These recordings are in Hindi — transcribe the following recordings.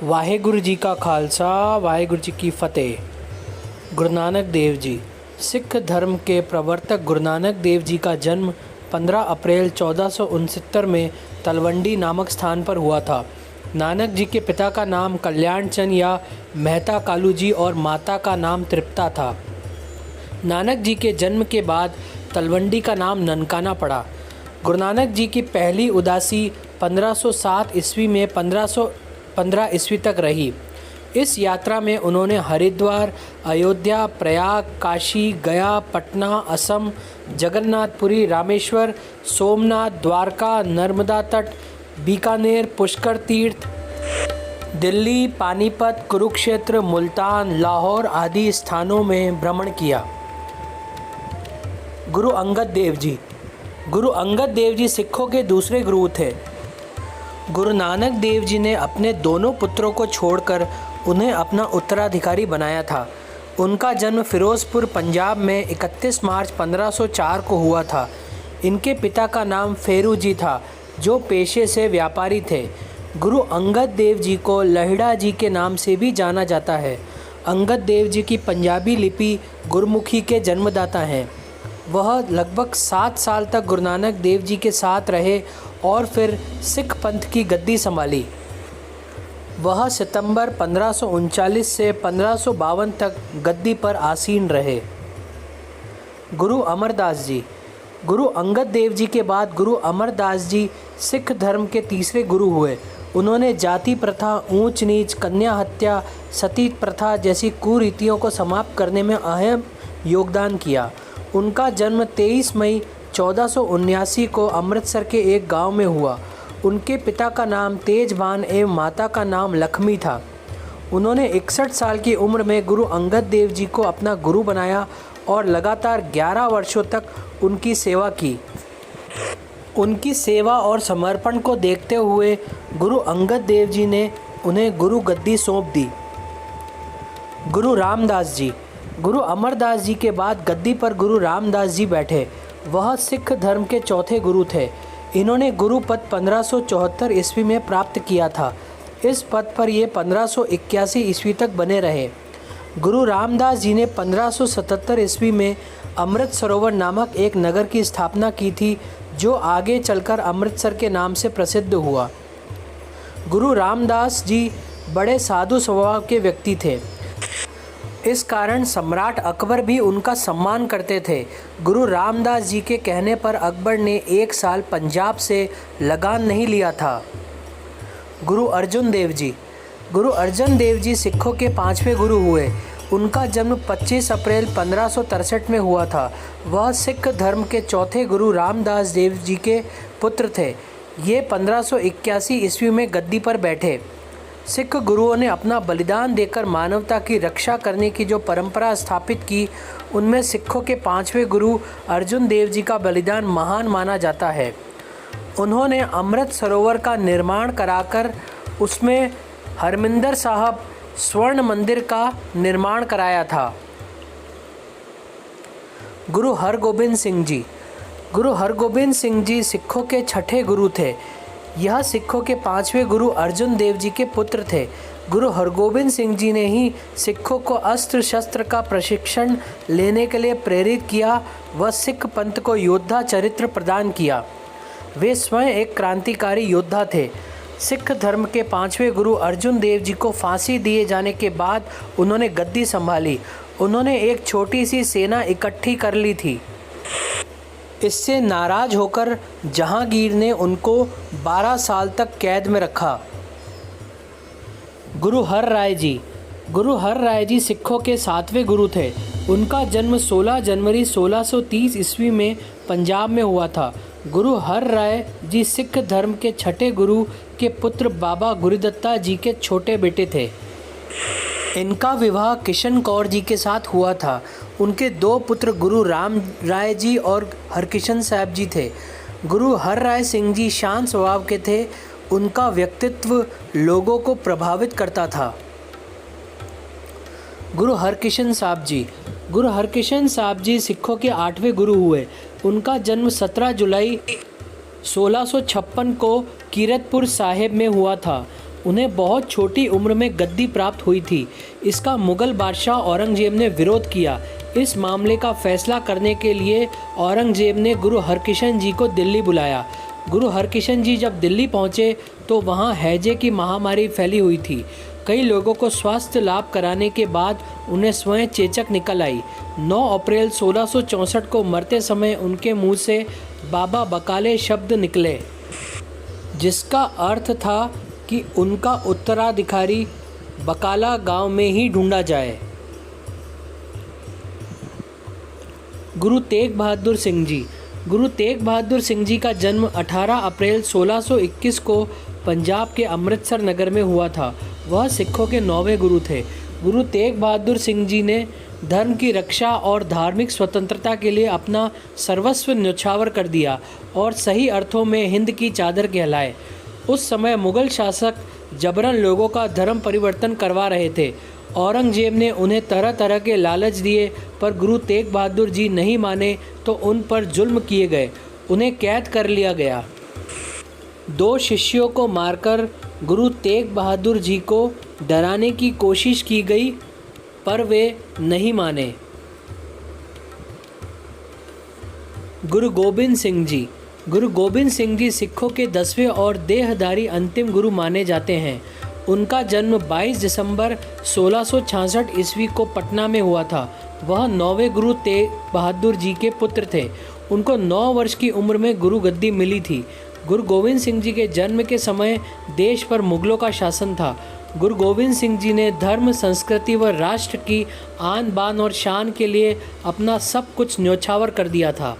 वाहेगुरु जी का खालसा वाहेगुरु जी की फ़तेह। गुरु नानक देव जी। सिख धर्म के प्रवर्तक गुरु नानक देव जी का जन्म 15 अप्रैल 1469 में तलवंडी नामक स्थान पर हुआ था। नानक जी के पिता का नाम कल्याण चंद या मेहता कालू जी और माता का नाम तृप्ता था। नानक जी के जन्म के बाद तलवंडी का नाम ननकाना पड़ा। गुरु नानक जी की पहली उदासी 1507 ईस्वी में 1515 ईस्वी तक रही। इस यात्रा में उन्होंने हरिद्वार, अयोध्या, प्रयाग, काशी, गया, पटना, असम, जगन्नाथपुरी, रामेश्वर, सोमनाथ, द्वारका, नर्मदा तट, बीकानेर, पुष्कर तीर्थ, दिल्ली, पानीपत, कुरुक्षेत्र, मुल्तान, लाहौर आदि स्थानों में भ्रमण किया। गुरु अंगद देव जी। गुरु अंगद देव जी सिखों के दूसरे गुरु थे। गुरु नानक देव जी ने अपने दोनों पुत्रों को छोड़कर उन्हें अपना उत्तराधिकारी बनाया था। उनका जन्म फिरोज़पुर पंजाब में 31 मार्च 1504 को हुआ था। इनके पिता का नाम फेरू जी था, जो पेशे से व्यापारी थे। गुरु अंगद देव जी को लहिड़ा जी के नाम से भी जाना जाता है। अंगद देव जी की पंजाबी लिपि गुरमुखी के जन्मदाता हैं। वह लगभग 7 साल तक गुरु नानक देव जी के साथ रहे और फिर सिख पंथ की गद्दी संभाली। वह सितंबर 1539 से 1552 तक गद्दी पर आसीन रहे। गुरु अमरदास जी। गुरु अंगद देव जी के बाद गुरु अमरदास जी सिख धर्म के तीसरे गुरु हुए। उन्होंने जाति प्रथा, ऊंच नीच, कन्या हत्या, सती प्रथा जैसी कुरीतियों को समाप्त करने में अहम योगदान किया। उनका जन्म 23 मई 1479 को अमृतसर के एक गांव में हुआ। उनके पिता का नाम तेजभान एवं माता का नाम लक्ष्मी था। उन्होंने 61 साल की उम्र में गुरु अंगद देव जी को अपना गुरु बनाया और लगातार 11 वर्षों तक उनकी सेवा की। उनकी सेवा और समर्पण को देखते हुए गुरु अंगद देव जी ने उन्हें गुरु गद्दी सौंप दी। गुरु रामदास जी। गुरु अमरदास जी के बाद गद्दी पर गुरु रामदास जी बैठे। वह सिख धर्म के चौथे गुरु थे। इन्होंने गुरु पद 1574 ईस्वी में प्राप्त किया था। इस पद पर ये 1581 ईस्वी तक बने रहे। गुरु रामदास जी ने 1577 ईस्वी में अमृत सरोवर नामक एक नगर की स्थापना की थी, जो आगे चलकर अमृतसर के नाम से प्रसिद्ध हुआ। गुरु रामदास जी बड़े साधु स्वभाव के व्यक्ति थे। इस कारण सम्राट अकबर भी उनका सम्मान करते थे। गुरु रामदास जी के कहने पर अकबर ने 1 साल पंजाब से लगान नहीं लिया था। गुरु अर्जुन देव जी। गुरु अर्जुन देव जी सिखों के 5वें गुरु हुए। उनका जन्म 25 अप्रैल 1563 में हुआ था। वह सिख धर्म के चौथे गुरु रामदास देव जी के पुत्र थे। ये 1581 ईस्वी में गद्दी पर बैठे। सिख गुरुओं ने अपना बलिदान देकर मानवता की रक्षा करने की जो परंपरा स्थापित की, उनमें सिखों के 5वें गुरु अर्जुन देव जी का बलिदान महान माना जाता है। उन्होंने अमृत सरोवर का निर्माण कराकर उसमें हरमिंदर साहब स्वर्ण मंदिर का निर्माण कराया था। गुरु हरगोबिंद सिंह जी। गुरु हरगोबिंद सिंह जी सिखों के 6ठे गुरु थे। यह सिखों के 5वें गुरु अर्जुन देव जी के पुत्र थे। गुरु हरगोबिंद सिंह जी ने ही सिखों को अस्त्र शस्त्र का प्रशिक्षण लेने के लिए प्रेरित किया व सिख पंथ को योद्धा चरित्र प्रदान किया। वे स्वयं एक क्रांतिकारी योद्धा थे। सिख धर्म के 5वें गुरु अर्जुन देव जी को फांसी दिए जाने के बाद उन्होंने गद्दी संभाली। उन्होंने एक छोटी सी सेना इकट्ठी कर ली थी। इससे नाराज होकर जहांगीर ने उनको 12 साल तक कैद में रखा। गुरु हर राय जी। गुरु हर राय जी सिखों के 7वें गुरु थे। उनका जन्म 16 जनवरी 1630 ईस्वी में पंजाब में हुआ था। गुरु हर राय जी सिख धर्म के 6ठे गुरु के पुत्र बाबा गुरुदत्ता जी के छोटे बेटे थे। इनका विवाह किशन कौर जी के साथ हुआ था। उनके 2 पुत्र गुरु राम राय जी और हरकिशन साहब जी थे। गुरु हर राय सिंह जी शांत स्वभाव के थे। उनका व्यक्तित्व लोगों को प्रभावित करता था। गुरु हरकिशन साहब जी। गुरु हरकिशन साहब जी सिखों के 8वें गुरु हुए। उनका जन्म 17 जुलाई 1656 को कीरतपुर साहिब में हुआ था। उन्हें बहुत छोटी उम्र में गद्दी प्राप्त हुई थी। इसका मुगल बादशाह औरंगजेब ने विरोध किया। इस मामले का फैसला करने के लिए औरंगजेब ने गुरु हरकिशन जी को दिल्ली बुलाया। गुरु हरकिशन जी जब दिल्ली पहुँचे तो वहाँ हैजे की महामारी फैली हुई थी। कई लोगों को स्वास्थ्य लाभ कराने के बाद उन्हें स्वयं चेचक निकल आई। 9 अप्रैल 1664 को मरते समय उनके मुंह से बाबा बकाले शब्द निकले, जिसका अर्थ था कि उनका उत्तराधिकारी बकाला गांव में ही ढूंढा जाए। गुरु तेग बहादुर सिंह जी। गुरु तेग बहादुर सिंह जी का जन्म 18 अप्रैल 1621 को पंजाब के अमृतसर नगर में हुआ था। वह सिखों के 9वें गुरु थे। गुरु तेग बहादुर सिंह जी ने धर्म की रक्षा और धार्मिक स्वतंत्रता के लिए अपना सर्वस्व न्यौछावर कर दिया और सही अर्थों में हिंद की चादर कहलाए। उस समय मुगल शासक जबरन लोगों का धर्म परिवर्तन करवा रहे थे। औरंगजेब ने उन्हें तरह तरह के लालच दिए, पर गुरु तेग बहादुर जी नहीं माने तो उन पर जुल्म किए गए। उन्हें कैद कर लिया गया। 2 शिष्यों को मारकर गुरु तेग बहादुर जी को डराने की कोशिश की गई, पर वे नहीं माने। गुरु गोबिंद सिंह जी। गुरु गोबिंद सिंह जी सिखों के 10वें और देहधारी अंतिम गुरु माने जाते हैं। उनका जन्म 22 दिसंबर 1666 ईस्वी को पटना में हुआ था। वह 9वें गुरु तेग बहादुर जी के पुत्र थे। उनको 9 वर्ष की उम्र में गुरु गद्दी मिली थी। गुरु गोविंद सिंह जी के जन्म के समय देश पर मुगलों का शासन था। गुरु गोविंद सिंह जी ने धर्म, संस्कृति व राष्ट्र की आन बान और शान के लिए अपना सब कुछ न्यौछावर कर दिया था।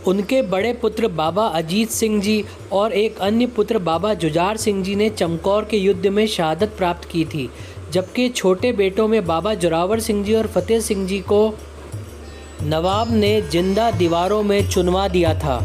उनके बड़े पुत्र बाबा अजीत सिंह जी और एक अन्य पुत्र बाबा जुझार सिंह जी ने चमकौर के युद्ध में शहादत प्राप्त की थी, जबकि छोटे बेटों में बाबा जोरावर सिंह जी और फतेह सिंह जी को नवाब ने जिंदा दीवारों में चुनवा दिया था।